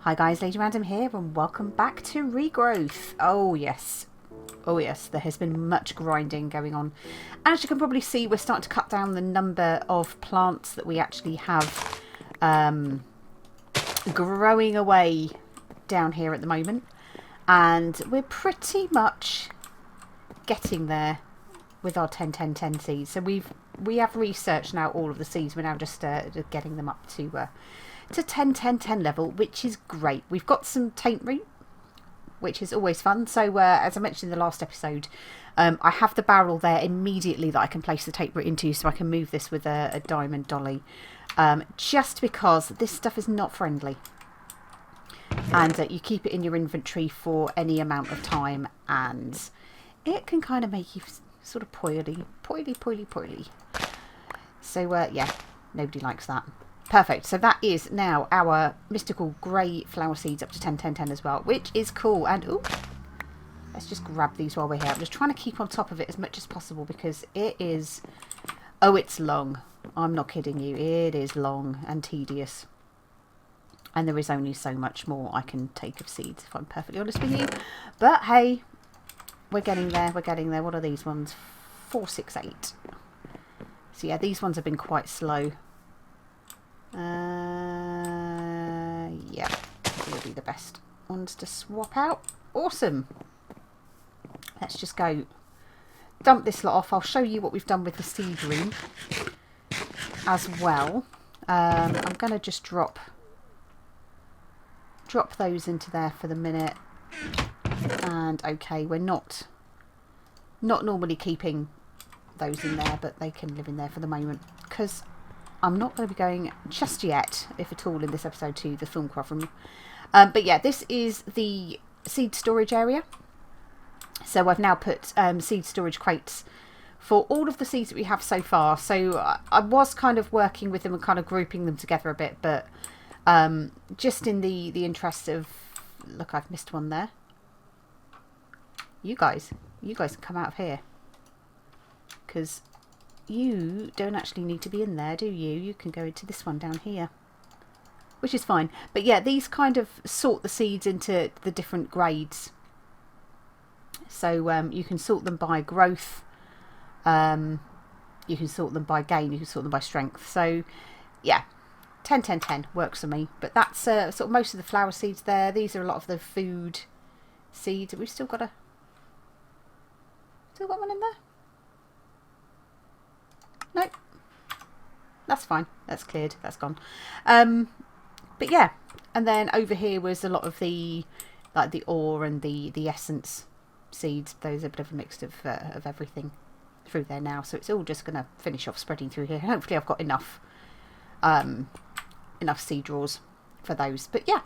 Hi guys, Lady Random here and welcome back to Regrowth. Oh yes, there has been much grinding going on. As you can probably see, we're starting to cut down the number of plants that we actually have growing away down here at the moment. And we're pretty much getting there with our 10-10-10 seeds. So we have researched now all of the seeds. We're now just getting them up to 10-10-10 level, which is great. We've got some taint root, which is always fun. So as I mentioned in the last episode, I have the barrel there immediately that I can place the taint root into, so I can move this with a diamond dolly, just because this stuff is not friendly. And you keep it in your inventory for any amount of time, and it can kind of make you sort of poily. So yeah, nobody likes that. Perfect. So that is now our mystical grey flower seeds up to 10-10-10 as well, which is cool. And ooh, let's just grab these while we're here. I'm just trying to keep on top of it as much as possible because it is... Oh, it's long. I'm not kidding you. It is long and tedious. And there is only so much more I can take of seeds, if I'm perfectly honest with you. But hey, we're getting there. We're getting there. What are these ones? 4, 6, 8. So yeah, these ones have been quite slow. Yeah, will be the best ones to swap out. Awesome. Let's just go dump this lot off. I'll show you what we've done with the seed room as well. I'm going to just drop those into there for the minute. And okay, we're not normally keeping those in there, but they can live in there for the moment because I'm not going to be going just yet, if at all, in this episode to the Thorncraft room. But yeah, this is the seed storage area. So I've now put seed storage crates for all of the seeds that we have so far. So I was kind of working with them and kind of grouping them together a bit, but just in the interest of... Look, I've missed one there. You guys can come out of here. Because... you don't actually need to be in there, do you? You can go into this one down here, which is fine. But yeah, these kind of sort the seeds into the different grades. So you can sort them by growth, you can sort them by gain, you can sort them by strength. So yeah, 10-10-10 works for me. But that's sort of most of the flower seeds there. These are a lot of the food seeds. We've still got one in there. Nope, that's fine. That's cleared. That's gone. But yeah, and then over here was a lot of the the ore and the essence seeds. Those are a bit of a mix of everything through there now. So it's all just going to finish off spreading through here. Hopefully, I've got enough seed drawers for those. But yeah,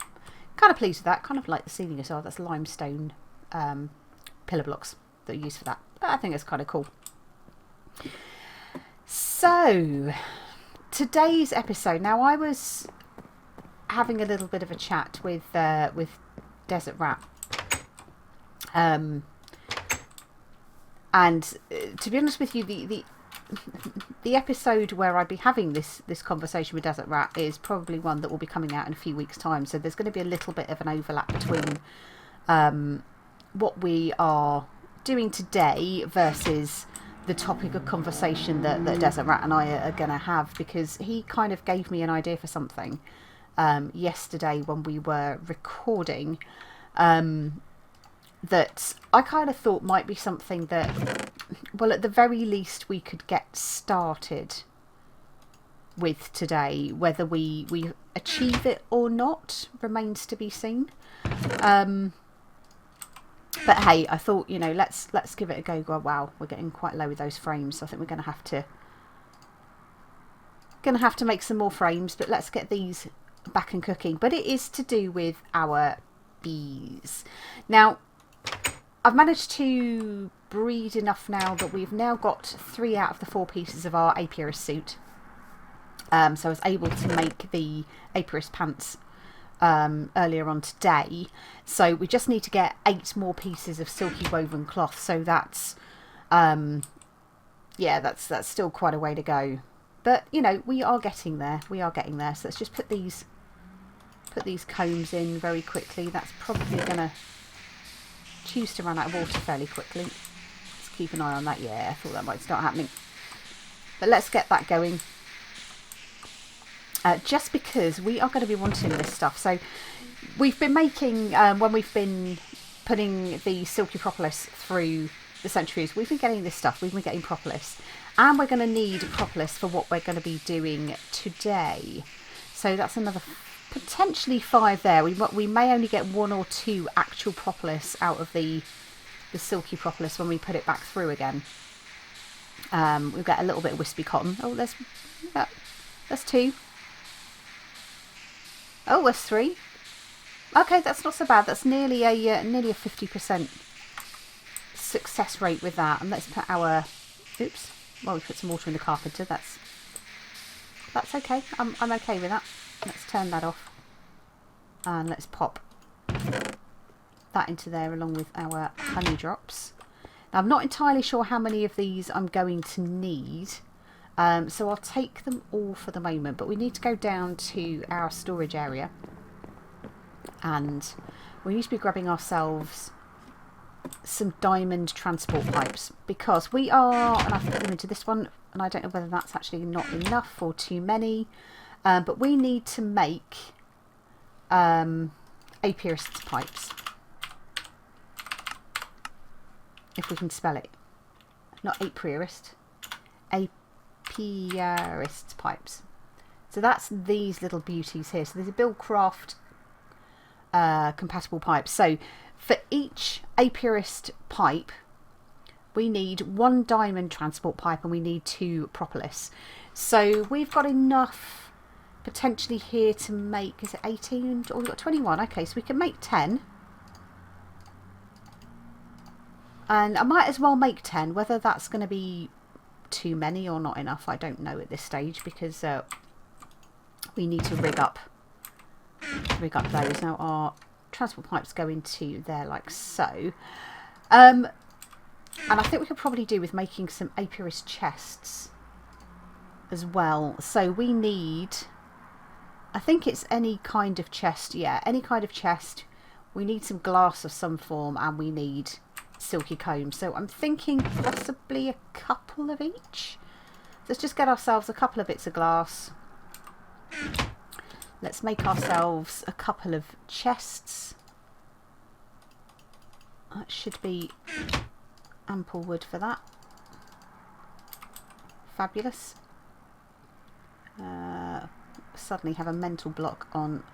kind of pleased with that. Kind of like the ceiling as well. That's limestone pillar blocks that are used for that. But I think it's kind of cool. So, today's episode. Now, I was having a little bit of a chat with Desert Rat, and to be honest with you, the episode where I'd be having this conversation with Desert Rat is probably one that will be coming out in a few weeks' time. So there's going to be a little bit of an overlap between what we are doing today versus the topic of conversation that Desert Rat and I are going to have, because he kind of gave me an idea for something yesterday when we were recording that I kind of thought might be something that, well, at the very least we could get started with today. Whether we achieve it or not remains to be seen. But hey, I thought, you know, let's give it a go. Wow, we're getting quite low with those frames. So I think we're going to have to make some more frames. But let's get these back and cooking. But it is to do with our bees. Now, I've managed to breed enough now that we've now got 3 out of the 4 pieces of our apiarist suit. So I was able to make the apiarist pants earlier on today. So we just need to get 8 more pieces of silky woven cloth. So that's yeah, that's still quite a way to go. But you know, we are getting there. So let's just put these put these combs in very quickly. That's probably going to choose to run out of water fairly quickly. Let's keep an eye on that. Yeah, I thought that might start happening. But let's get that going. Just because we are going to be wanting this stuff. So we've been making, when we've been putting the silky propolis through the centuries, we've been getting this stuff. We've been getting propolis. And we're going to need propolis for what we're going to be doing today. So that's another potentially 5 there. We may only get 1 or 2 actual propolis out of the silky propolis when we put it back through again. We'll get a little bit of wispy cotton. Oh, there's 2. Oh, there's 3. Okay, that's not so bad. That's nearly a 50% success rate with that. And let's put our, oops, well, we put some water in the carpenter. That's okay. I'm okay with that. Let's turn that off. And let's pop that into there along with our honey drops. Now, I'm not entirely sure how many of these I'm going to need. So I'll take them all for the moment. But we need to go down to our storage area. And we need to be grabbing ourselves some diamond transport pipes. Because we are, and I've put them into this one. And I don't know whether that's actually not enough or too many. But we need to make apiarist's pipes. If we can spell it. Not apiarist. Apiarist's pipes. So that's these little beauties here. So there's a BuildCraft compatible pipe. So for each apiarist pipe, we need 1 diamond transport pipe and we need 2 propolis. So we've got enough potentially here to make, is it 18? Oh, we've got 21. Okay, so we can make 10. And I might as well make 10. Whether that's going to be too many or not enough, I don't know at this stage, because we need to rig up those. Now our transport pipes go into there like so. And I think we could probably do with making some apiarist chests as well. So we need, I think it's any kind of chest. Yeah, any kind of chest. We need some glass of some form and we need silky comb. So I'm thinking possibly a couple of each. Let's just get ourselves a couple of bits of glass. Let's make ourselves a couple of chests. That should be ample wood for that. Fabulous. Suddenly have a mental block on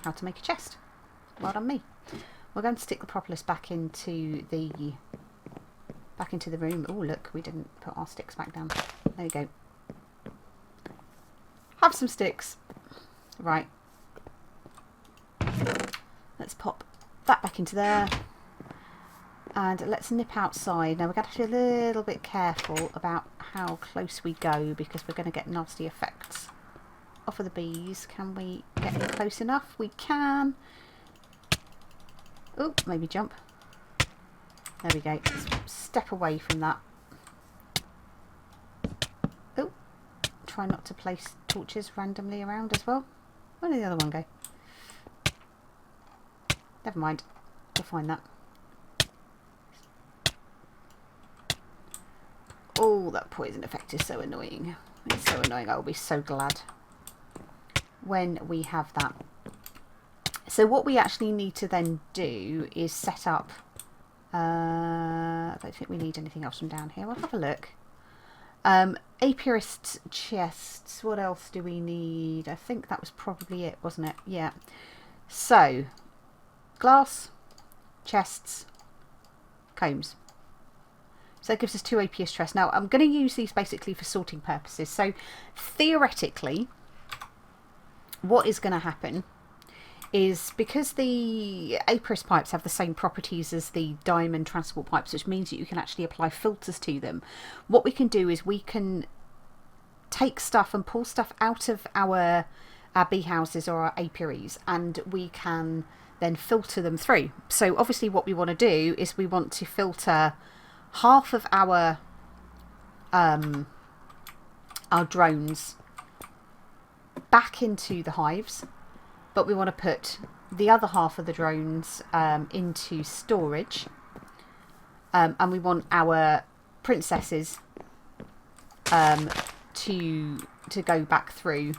how to make a chest. Well done me. We're going to stick the propolis back into the room. Oh look, we didn't put our sticks back down. There you go. Have some sticks. Right. Let's pop that back into there. And let's nip outside. Now we're going to have to be a little bit careful about how close we go, because we're going to get nasty effects off of the bees. Can we get in close enough? We can. Oh, maybe jump. There we go. Let's step away from that. Oh, try not to place torches randomly around as well. Where did the other one go? Never mind. We'll find that. Oh, that poison effect is so annoying. It's so annoying. I will be so glad when we have that. So what we actually need to then do is set up, I don't think we need anything else from down here. We'll have a look. Apiarist chests, what else do we need? I think that was probably it, wasn't it? Yeah. So, glass, chests, combs. So that gives us 2 apiarist chests. Now, I'm going to use these basically for sorting purposes. So, theoretically, what is going to happen is, because the apiarist pipes have the same properties as the diamond transport pipes, which means that you can actually apply filters to them, what we can do is we can take stuff and pull stuff out of our bee houses or our apiaries, and we can then filter them through. So obviously what we want to do is we want to filter half of our drones back into the hives, but we want to put the other half of the drones into storage, and we want our princesses to go back through,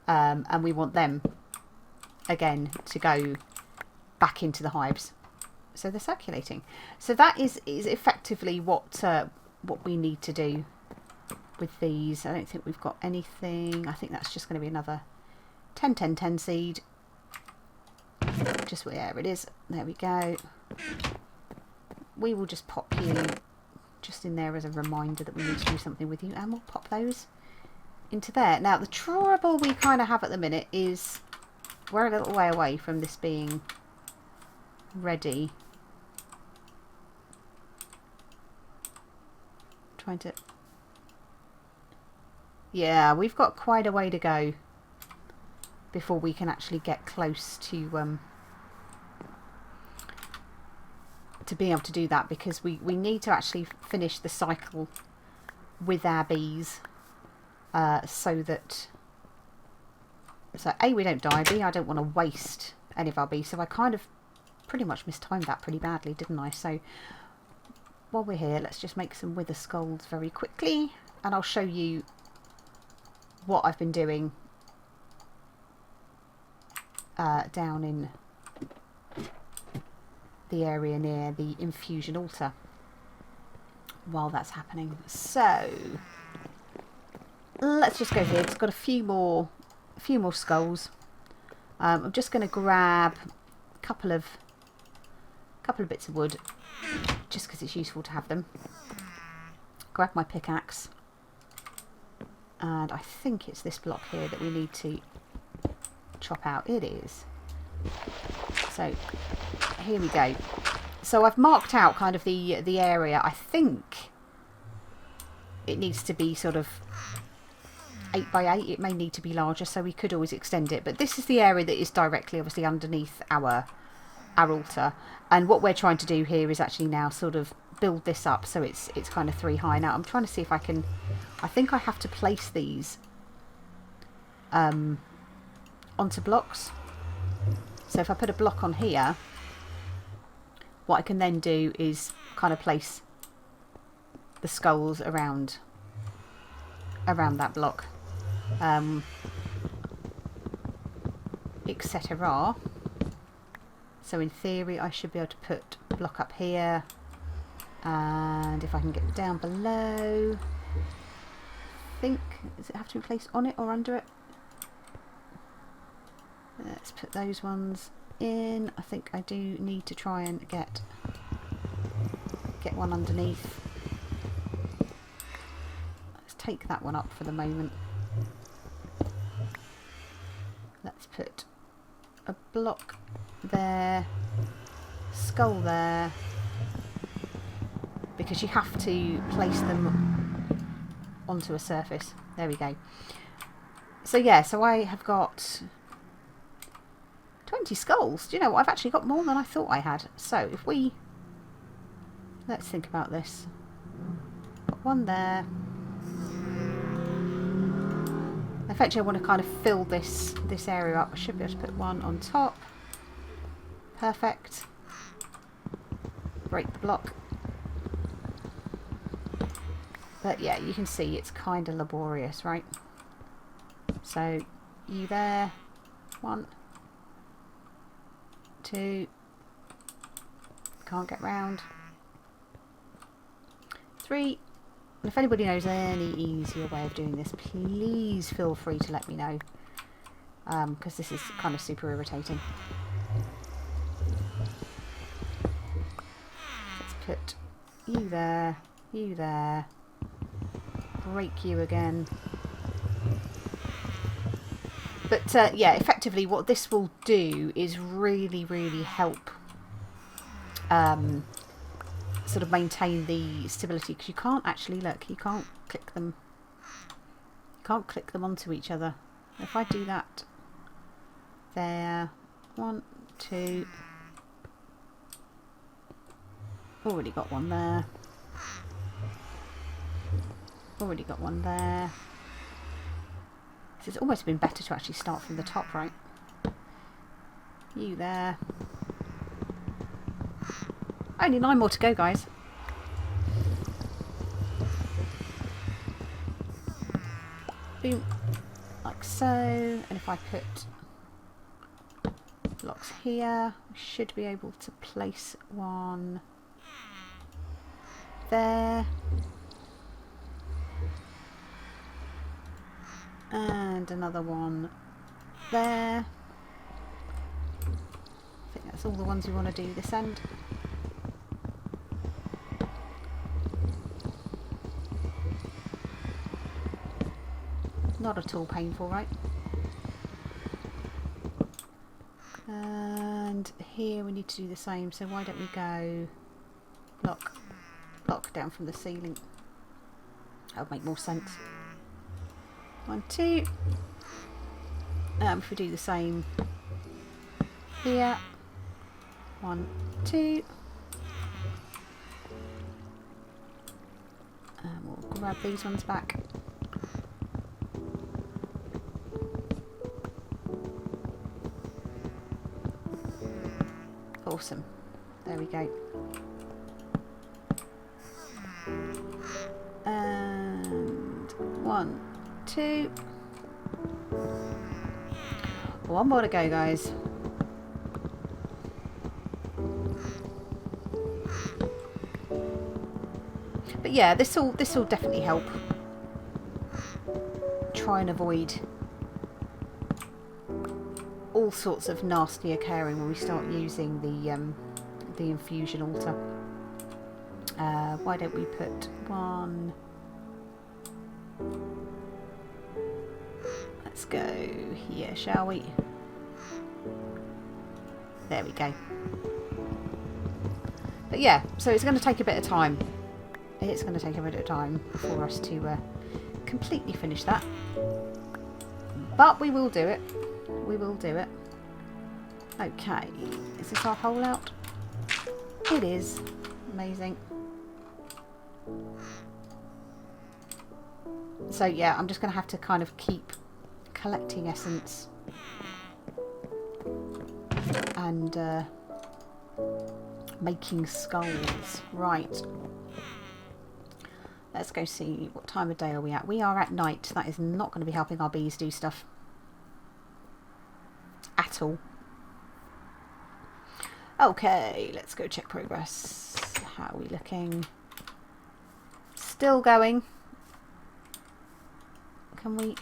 and we want them again to go back into the hives, so they're circulating. So that is effectively what we need to do with these. I don't think we've got anything. I think that's just going to be another 10-10-10 seed. Just where it is. There we go. We will just pop you just in there as a reminder that we need to do something with you, and we'll pop those into there. Now the trouble we kind of have at the minute is we're a little way away from this being ready. Trying to... Yeah, we've got quite a way to go before we can actually get close to being able to do that, because we need to actually finish the cycle with our bees, so A, we don't die, B, I don't want to waste any of our bees. So I kind of pretty much mistimed that pretty badly, didn't I? So while we're here, let's just make some wither skulls very quickly, and I'll show you what I've been doing down in the area near the infusion altar while that's happening. So let's just go here. It's got a few more skulls. I'm just going to grab a couple of bits of wood just because it's useful to have them. Grab my pickaxe, and I think it's this block here that we need to chop out. It is. So here we go. So I've marked out kind of the area. I think it needs to be sort of 8 by 8. It may need to be larger, so we could always extend it. But this is the area that is directly, obviously, underneath our altar. And what we're trying to do here is actually now sort of build this up so it's kind of 3 high. Now I'm trying to see if I can. I think I have to place these onto blocks. So if I put a block on here, what I can then do is kind of place the skulls around that block, etc. So in theory I should be able to put a block up here, and if I can get down below, I think, does it have to be placed on it or under it? Let's put those ones in. I think I do need to try and get one underneath. Let's take that one up for the moment. Let's put a block there, skull there, because you have to place them onto a surface. There we go. So yeah, so I have got 20 skulls. Do you know what? I've actually got more than I thought I had. So if we... Let's think about this. Got one there. Effectively, I want to kind of fill this area up. I should be able to put one on top. Perfect. Break the block. But yeah, you can see it's kind of laborious, right? So you there. 1, 2. Can't get round. 3. And if anybody knows any easier way of doing this, please feel free to let me know, because this is kind of super irritating. Let's put you there, break you again. But yeah, effectively what this will do is really, really help sort of maintain the stability, because you can't actually, look, you can't click them onto each other. If I do that there, 1, 2, already got one there, already got one there. So it's almost been better to actually start from the top, right? You there. Only 9 more to go, guys. Boom. Like so. And if I put blocks here, we should be able to place one there. And another one there. I think that's all the ones we want to do this end. Not at all painful, right? And here we need to do the same, so why don't we go block down from the ceiling. That would make more sense. 1, 2. If we do the same here, 1, 2. And we'll grab these ones back. Awesome. There we go. And 1, 2. One more to go, guys. But yeah, this will definitely help. Try and avoid all sorts of nasty occurring when we start using the infusion altar. Why don't we put one? Let's go here, shall we? There we go. But yeah, so it's going to take a bit of time. It's going to take a bit of time for us to completely finish that. But we will do it. We will do it. Okay, is this our hole out? It is. Amazing. So yeah, I'm just going to have to kind of keep collecting essence and making skulls. Right. Let's go see, what time of day are we at? We are at night. That is not going to be helping our bees do stuff at all. Okay, let's go check progress. How are we looking? Still going. Can we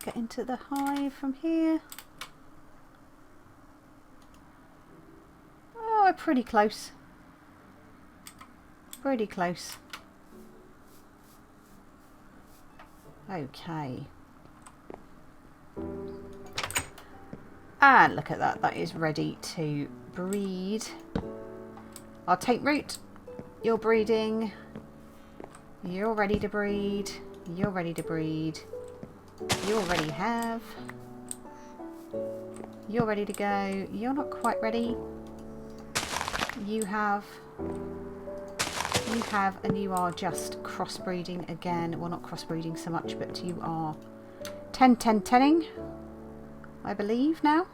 get into the hive from here? Oh, we're pretty close. Pretty close. Okay. And look at that. That is ready to breed. Our taint root. You're breeding. You're ready to breed. You're ready to breed. You already have. You're ready to go. You're not quite ready. You have. You have, and you are just crossbreeding again. Well, not crossbreeding so much, but you are 10-10-10ing, I believe now.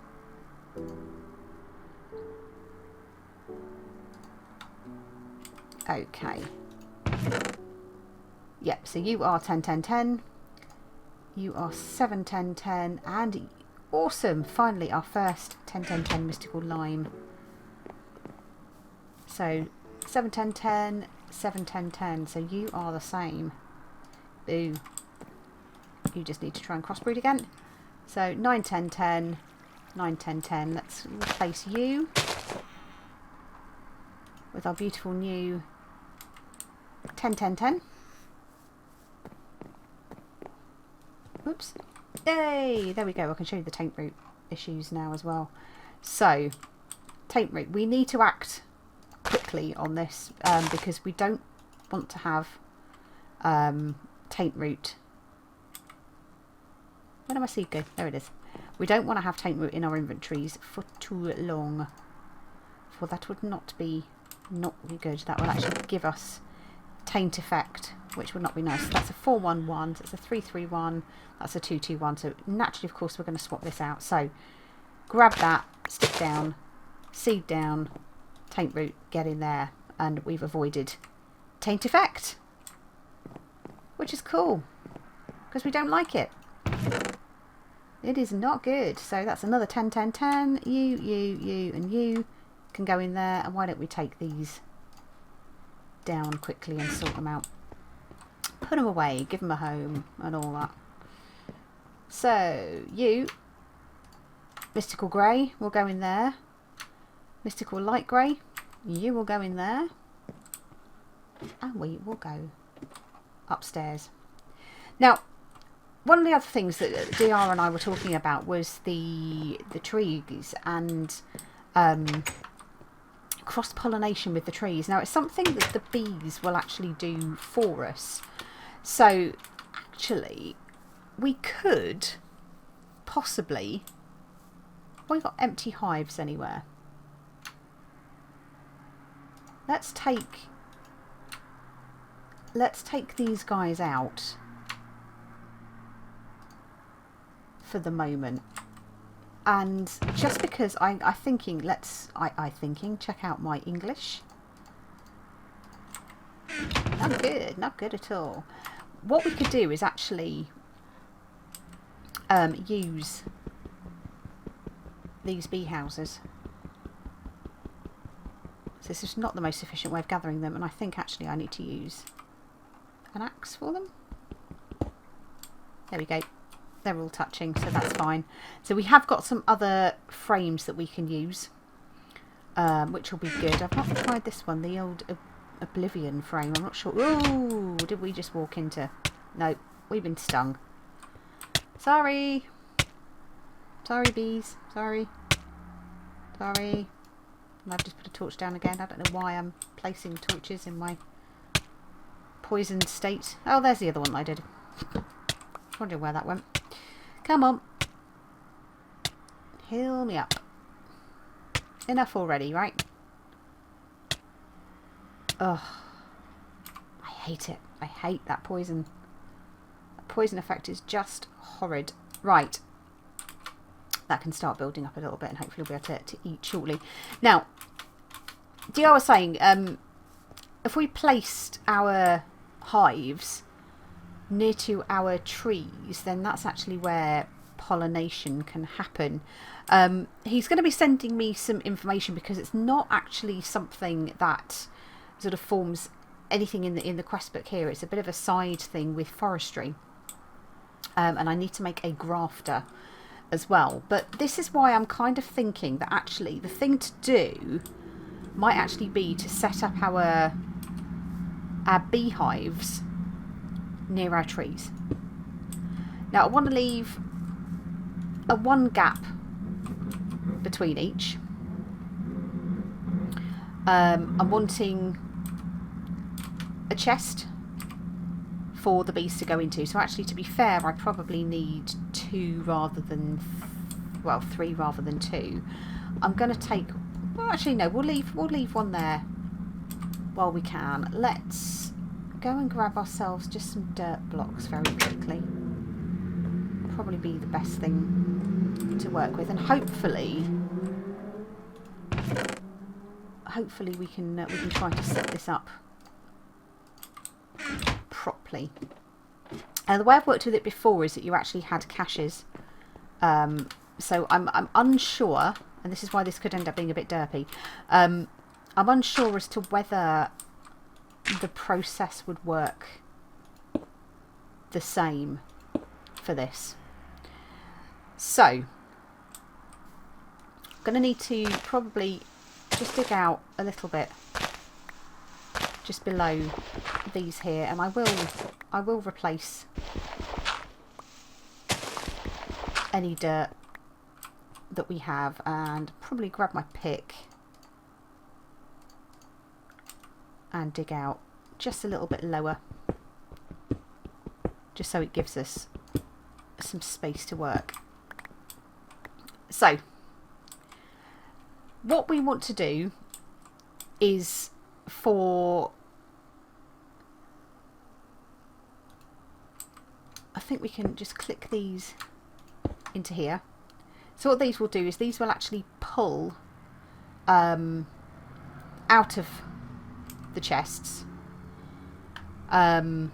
Okay. Yep, so you are 10-10-10. You are 7-10-10, and awesome! Finally, our first 10-10-10 mystical lime. So 7-10-10, 7-10-10. So you are the same. Boo. You just need to try and crossbreed again. So 9-10-10, 9-10-10. Let's replace you with our beautiful new 10-10-10. Oops. Yay! There we go. I can show you the taint root issues now as well. So, taint root. We need to act quickly on this because we don't want to have taint root. Where did my seed go? There it is. We don't want to have taint root in our inventories for too long, for that would not be good. That will actually give us taint effect, which would not be nice. So that's a 411, so it's a 331, that's a 221. So naturally, of course, we're going to swap this out. So grab that, stick down, seed down, taint root, get in there, and we've avoided taint effect, which is cool because we don't like it. It is not good. So that's another 10, 10, 10. You, and you can go in there. And why don't we take these down quickly and sort them out? Put them away, give them a home and all that. So you, mystical grey, will go in there. Mystical light grey, you will go in there. And we will go upstairs. Now, one of the other things that DR and I were talking about was the trees and cross-pollination with the trees. Now, it's something that the bees will actually do for us. So, actually, we could possibly... Have we got empty hives anywhere? Let's take these guys out for the moment, and just because I'm thinking, check out my English. Not good at all. What we could do is actually use these bee houses. So this is not the most efficient way of gathering them, and I think actually I need to use an axe for them. There we go. They're all touching, so that's fine. So we have got some other frames that we can use, which will be good. I've not tried this one, the old Oblivion frame. I'm not sure. Oh, did we just walk into... No, we've been stung. Sorry. Sorry, bees. Sorry. Sorry. And I've just put a torch down again. I don't know why I'm placing torches in my poisoned state. Oh, there's the other one I did. Wondering where that went. Come on. Heal me up. Enough already, right? Ugh. I hate it. I hate that poison. That poison effect is just horrid. Right. That can start building up a little bit, and hopefully we'll be able to eat shortly. Now, DR was saying, if we placed our hives near to our trees, then that's actually where pollination can happen. He's going to be sending me some information because it's not actually something that sort of forms anything in the quest book here. It's a bit of a side thing with forestry, and I need to make a grafter as well. But this is why I'm kind of thinking that actually the thing to do might actually be to set up our beehives near our trees. Now I want to leave a one gap between each. I'm wanting a chest for the bees to go into. So actually, to be fair, I probably need two rather than, well, three rather than two. I'm going to take, well, actually no, we'll leave one there while we can. Let's go and grab ourselves just some dirt blocks very quickly. Probably be the best thing to work with, and hopefully we can try to set this up properly. The way I've worked with it before is that you actually had caches, so I'm unsure, and this is why this could end up being a bit derpy. I'm unsure as to whether the process would work the same for this. So I'm going to need to probably just dig out a little bit just below these here, and I will replace any dirt that we have, and probably grab my pick and dig out just a little bit lower, just so it gives us some space to work. So what we want to do is for think we can just click these into here. So what these will do is these will actually pull out of the chests. And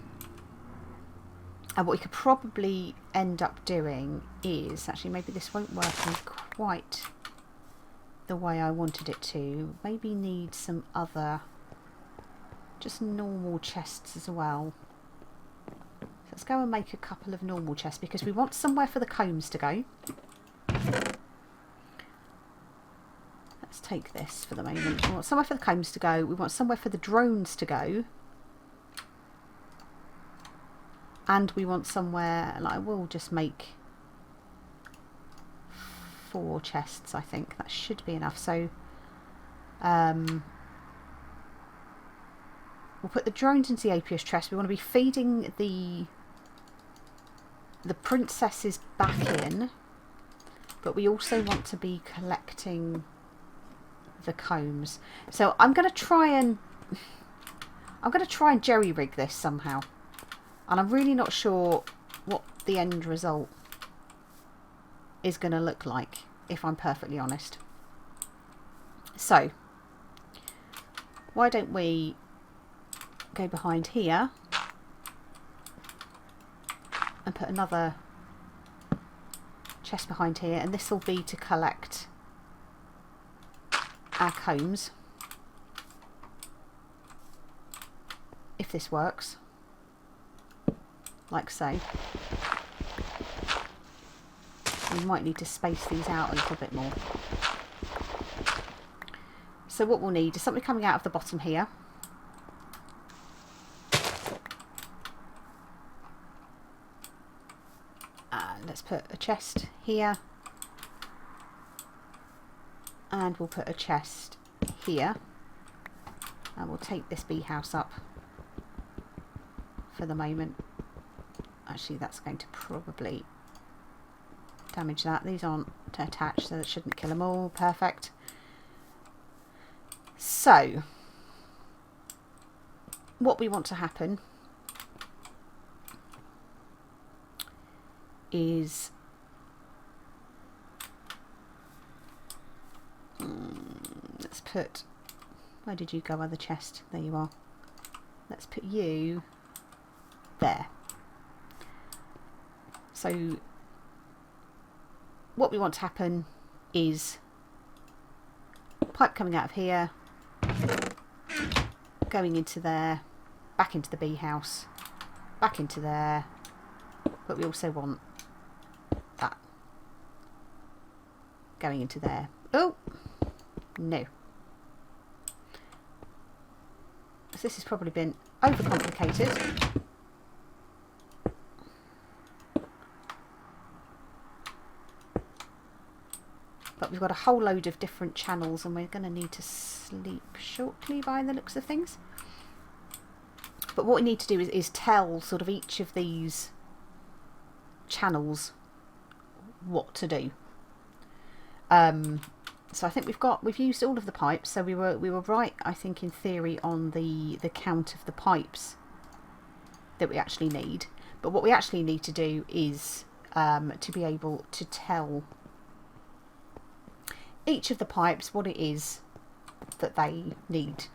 what we could probably end up doing is, actually maybe this won't work in quite the way I wanted it to. Maybe need some other, just normal chests as well. So let's go and make a couple of normal chests because we want somewhere for the combs to go. Let's take this for the moment. We want somewhere for the combs to go. We want somewhere for the drones to go. And we want somewhere, like, we'll just make 4 chests, I think. That should be enough. So we'll put the drones into the APS chest. We want to be feeding the princesses back in, but we also want to be collecting the combs. So I'm going to try and jerry rig this somehow. And I'm really not sure what the end result is going to look like, if I'm perfectly honest. So, why don't we go behind here and put another chest behind here, and this will be to collect our combs, if this works. Like so. We might need to space these out a little bit more. So what we'll need is something coming out of the bottom here. And let's put a chest here. And we'll put a chest here. And we'll take this bee house up for the moment. Actually, that's going to probably damage that. These aren't attached, so that shouldn't kill them all. Perfect. So, what we want to happen is let's put, where did you go, other chest? There you are. Let's put you there. So what we want to happen is pipe coming out of here, going into there, back into the bee house, back into there, but we also want that going into there. Oh no, so this has probably been overcomplicated. But we've got a whole load of different channels and we're going to need to sleep shortly by the looks of things. But what we need to do is tell sort of each of these channels what to do. So I think we've used all of the pipes, so we were right, I think, in theory on the count of the pipes that we actually need. But what we actually need to do is to be able to tell each of the pipes what it is that they need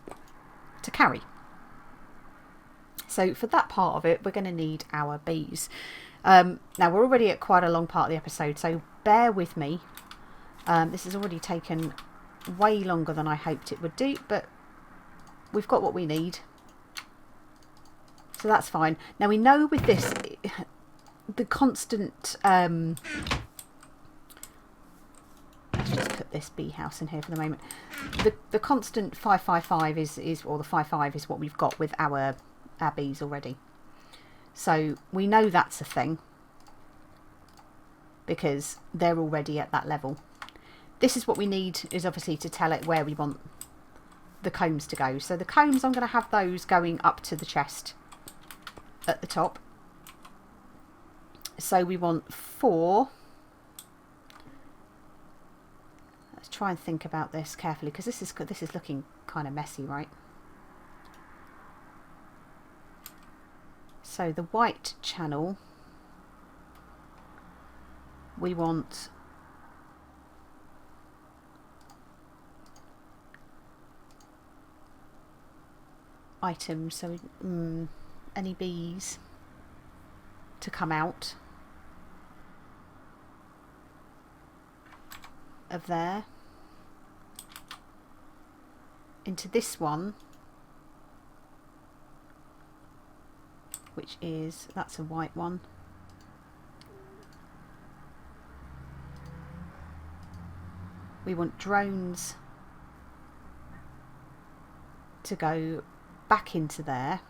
to carry. So for that part of it, we're going to need our bees. Now we're already at quite a long part of the episode, so bear with me. This has already taken way longer than I hoped it would do, but we've got what we need, so that's fine. Now we know with this, the constant let's just put this bee house in here for the moment. The constant 555 is, or the 55 is what we've got with our bees already. So we know that's a thing because they're already at that level. This is what we need, is obviously to tell it where we want the combs to go. So the combs, I'm going to have those going up to the chest at the top. So we want 4. Let's try and think about this carefully, because this is looking kind of messy, right? So the white channel we want items, so any bees to come out of there into this one, which is, that's a white one. We want drones to go back into there.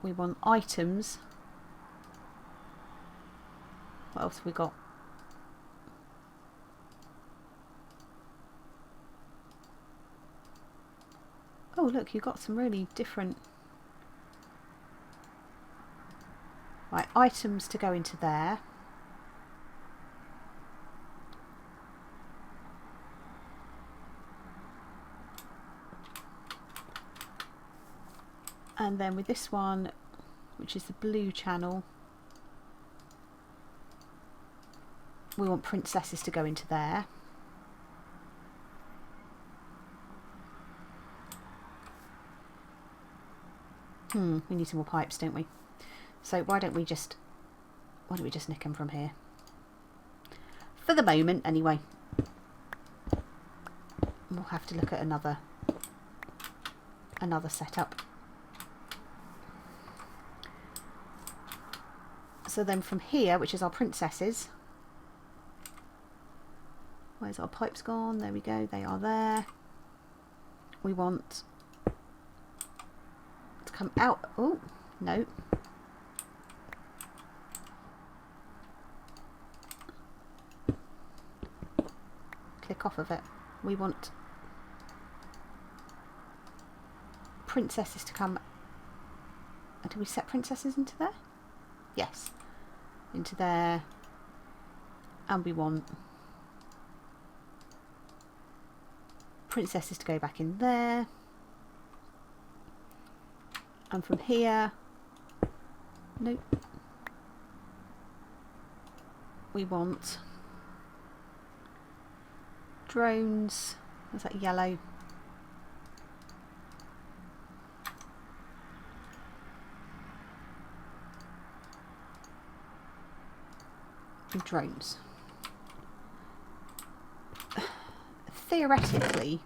We want items. What else have we got? Oh look, you've got some really different... Right, items to go into there. And then with this one, which is the blue channel, we want princesses to go into there. We need some more pipes, don't we? So why don't we just nick them from here? For the moment, anyway. We'll have to look at another setup. So then from here, which is our princesses, where's our pipes gone? There we go, they are there. We want to come out. Oh, no. Click off of it. We want princesses to come. Do we set princesses into there? Yes. Into there. And we want princesses to go back in there. And from here, nope. We want drones. Is that yellow? And drones. Theoretically,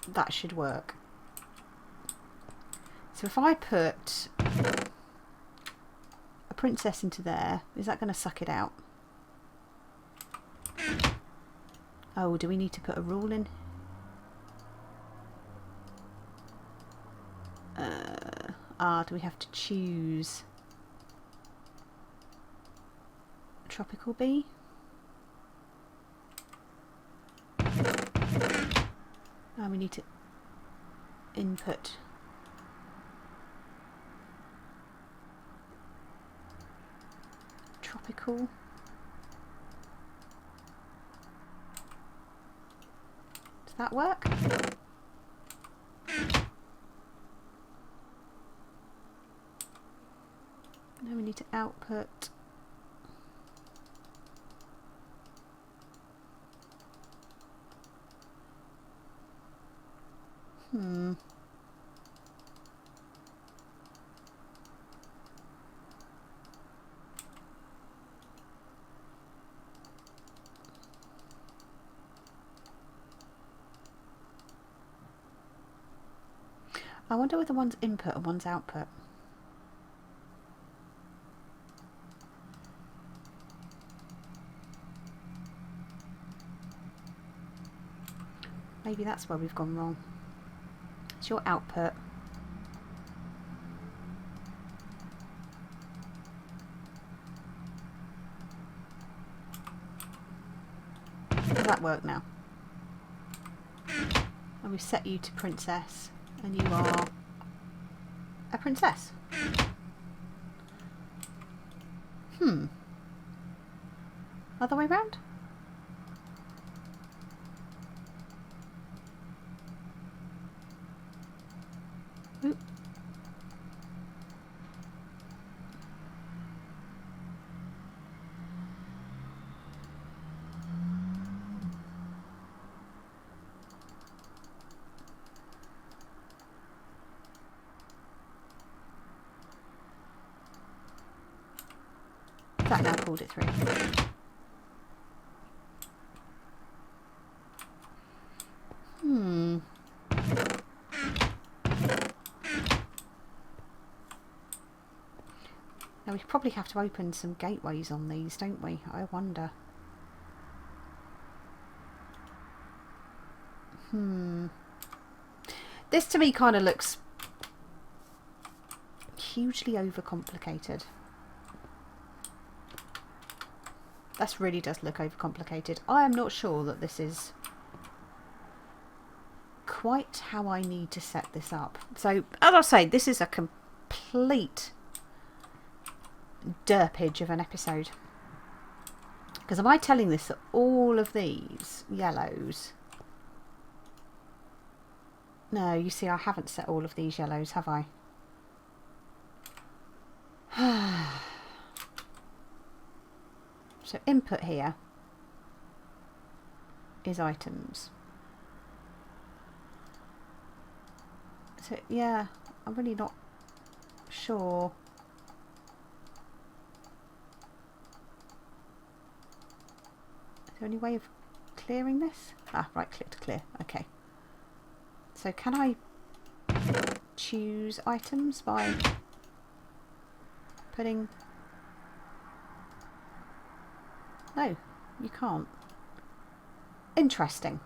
that should work. So if I put a princess into there, is that going to suck it out? Oh, do we need to put a rule in? Do we have to choose a tropical bee? Oh, we need to input tropical. Does that work? Now we need to output I wonder whether one's input and one's output. Maybe that's where we've gone wrong. It's your output. Does that work now? And we've set you to princess, and you are a princess. Other way round? Ooh. That now pulled it through. Now we probably have to open some gateways on these, don't we? I wonder. This to me kind of looks hugely overcomplicated. This really does look overcomplicated. I am not sure that this is quite how I need to set this up. So, as I say, this is a complete derpage of an episode. Because am I telling this that all of these yellows... No, you see, I haven't set all of these yellows, have I? So input here is items. So yeah, I'm really not sure. Is there any way of clearing this? Ah, right click to clear. Okay. So can I choose items by putting... No, you can't. Interesting.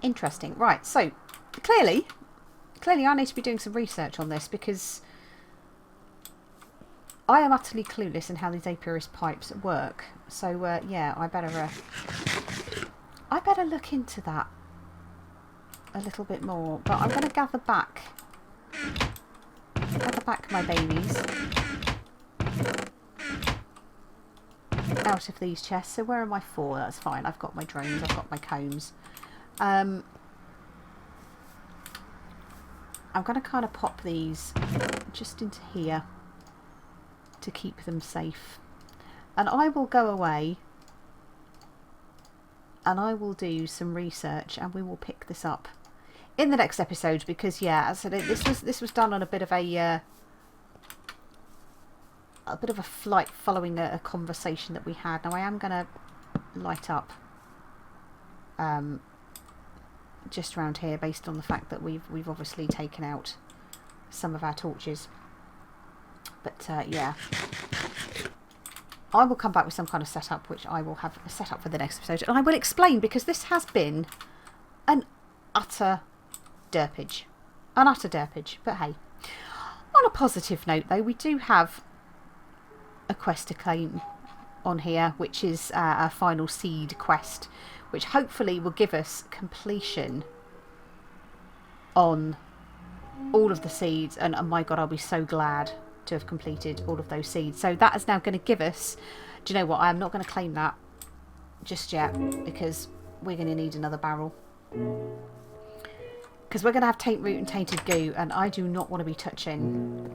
Interesting. Right, so clearly I need to be doing some research on this, because I am utterly clueless in how these apiarist pipes work. So yeah, I better look into that a little bit more. But I'm going to gather back my babies out of these chests. So where are my 4? That's fine. I've got my drones, I've got my combs. I'm going to kind of pop these just into here to keep them safe. And I will go away and I will do some research, and we will pick this up in the next episode, because yeah, as I said, this was done on a bit of a flight following a conversation that we had. Now I am going to light up just around here, based on the fact that we've obviously taken out some of our torches. But yeah, I will come back with some kind of setup, which I will have set up for the next episode, and I will explain, because this has been an utter derpage. But hey, on a positive note though, we do have a quest to claim on here, which is our final seed quest, which hopefully will give us completion on all of the seeds. And oh my god, I'll be so glad to have completed all of those seeds. So that is now going to give us, do you know what, I'm not going to claim that just yet, because we're going to need another barrel, because we're going to have taint root and tainted goo, and I do not want to be touching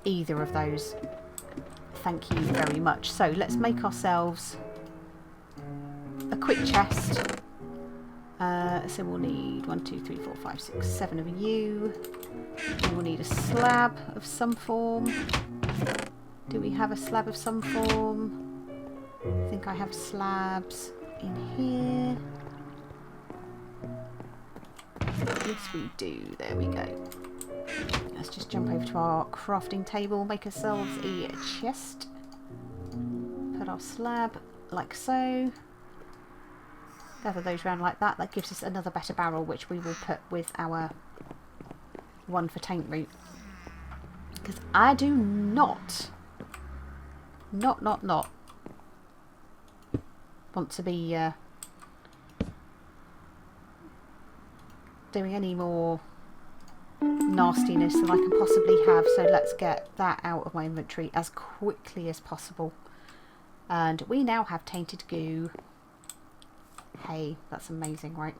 either of those. Thank you very much. So let's make ourselves a quick chest. So we'll need 1, 2, 3, 4, 5, 6, 7 of you. We will need a slab of some form. Do we have a slab of some form? I think I have slabs in here. Yes, we do. There we go. Let's just jump over to our crafting table, make ourselves a chest. Put our slab like so. Gather those round like that. That gives us another better barrel, which we will put with our one for taint root. Because I do not want to be doing any more nastiness than I can possibly have. So let's get that out of my inventory as quickly as possible. And we now have tainted goo. Hey, that's amazing, right?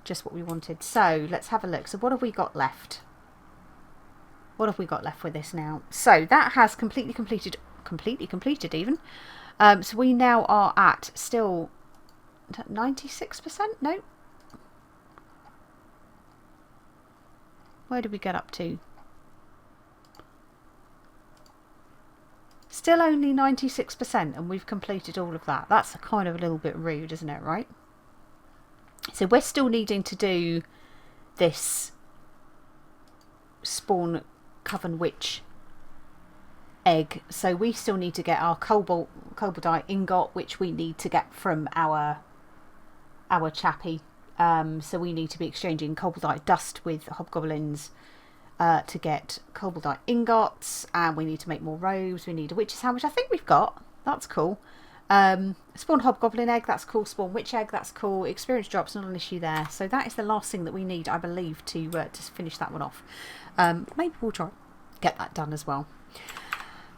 just what we wanted. So let's have a look. So what have we got left? What have we got left with this now? So that has completely completed even. So we now are at still 96%? No. Where did we get up to? Still only 96% and we've completed all of that. That's kind of a little bit rude, isn't it, right? So we're still needing to do this spawn Coven Witch egg. So we still need to get our cobalt ingot, which we need to get from our chappie. So we need to be exchanging cobalt dust with hobgoblins to get cobalt ingots, and we need to make more robes. We need a witch's hand, which I think we've got. That's cool. Spawn hobgoblin egg, that's cool. Spawn witch egg, that's cool. Experience drops, not an issue there. So that is the last thing that we need, I believe, to finish that one off. Maybe we'll try get that done as well.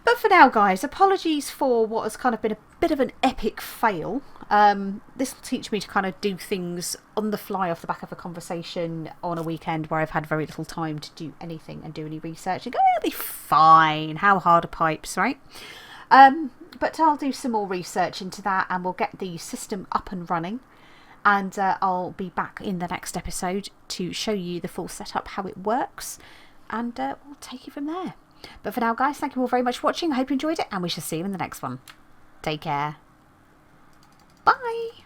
But for now, guys, apologies for what has kind of been a bit of an epic fail. This will teach me to kind of do things on the fly off the back of a conversation on a weekend where I've had very little time to do anything and do any research. And go, it'll be fine. How hard are pipes, right? But I'll do some more research into that and we'll get the system up and running. And I'll be back in the next episode to show you the full setup, how it works. And we'll take it from there. But for now, guys, thank you all very much for watching. I hope you enjoyed it, and we shall see you in the next one. Take care. Bye.